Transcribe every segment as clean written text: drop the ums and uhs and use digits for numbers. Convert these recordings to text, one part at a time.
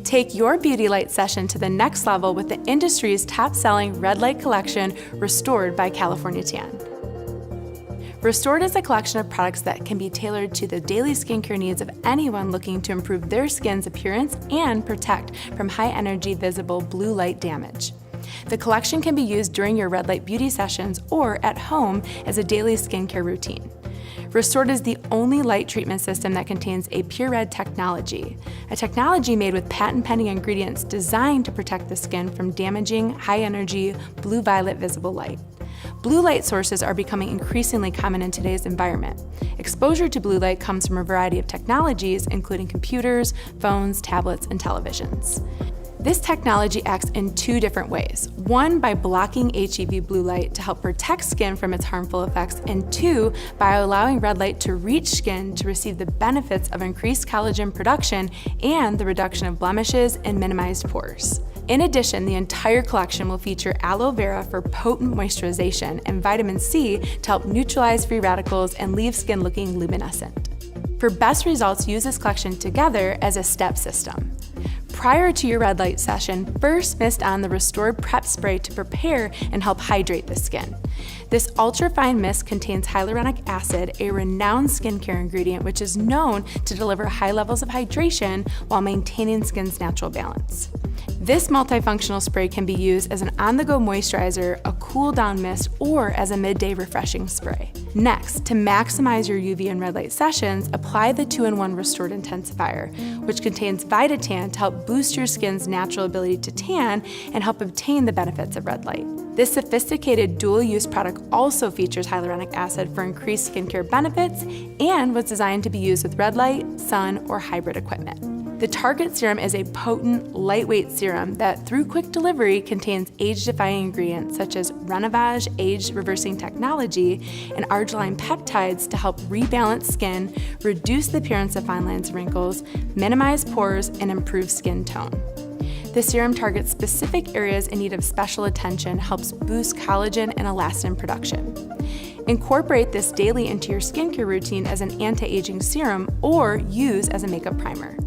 Take your beauty light session to the next level with the industry's top-selling red light collection, Restored by California Tan. Restored is a collection of products that can be tailored to the daily skincare needs of anyone looking to improve their skin's appearance and protect from high-energy visible blue light damage. The collection can be used during your red light beauty sessions or at home as a daily skincare routine. Restored is the only light treatment system that contains a pure red technology, a technology made with patent-pending ingredients designed to protect the skin from damaging, high-energy, blue-violet visible light. Blue light sources are becoming increasingly common in today's environment. Exposure to blue light comes from a variety of technologies, including computers, phones, tablets, and televisions. This technology acts in two different ways. One, by blocking HEV blue light to help protect skin from its harmful effects, and two, by allowing red light to reach skin to receive the benefits of increased collagen production and the reduction of blemishes and minimized pores. In addition, the entire collection will feature aloe vera for potent moisturization and vitamin C to help neutralize free radicals and leave skin looking luminescent. For best results, use this collection together as a step system. Prior to your red light session, first mist on the Restored Prep Spray to prepare and help hydrate the skin. This ultra-fine mist contains hyaluronic acid, a renowned skincare ingredient which is known to deliver high levels of hydration while maintaining skin's natural balance. This multifunctional spray can be used as an on-the-go moisturizer, a cool-down mist, or as a midday refreshing spray. Next, to maximize your UV and red light sessions, apply the 2-in-1 Restored Intensifier, which contains Vitatan to help boost your skin's natural ability to tan and help obtain the benefits of red light. This sophisticated dual-use product also features hyaluronic acid for increased skincare benefits and was designed to be used with red light, sun, or hybrid equipment. The Target Serum is a potent, lightweight serum that, through quick delivery, contains age-defying ingredients such as Renovage age-reversing technology and arginine peptides to help rebalance skin, reduce the appearance of fine lines and wrinkles, minimize pores, and improve skin tone. The serum targets specific areas in need of special attention, helps boost collagen and elastin production. Incorporate this daily into your skincare routine as an anti-aging serum or use as a makeup primer.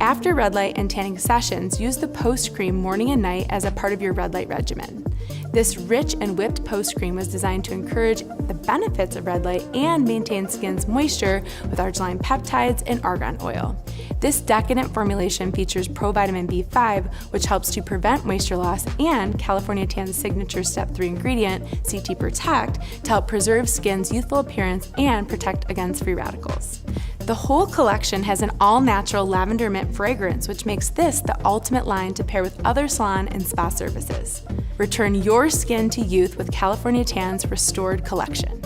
After red light and tanning sessions, use the post cream morning and night as a part of your red light regimen. This rich and whipped post cream was designed to encourage the benefits of red light and maintain skin's moisture with arginine peptides and argan oil. This decadent formulation features provitamin B5, which helps to prevent moisture loss, and California Tan's signature Step 3 ingredient, CT Protect, to help preserve skin's youthful appearance and protect against free radicals. The whole collection has an all-natural lavender mint fragrance, which makes this the ultimate line to pair with other salon and spa services. Return your skin to youth with California Tan's Restored collection.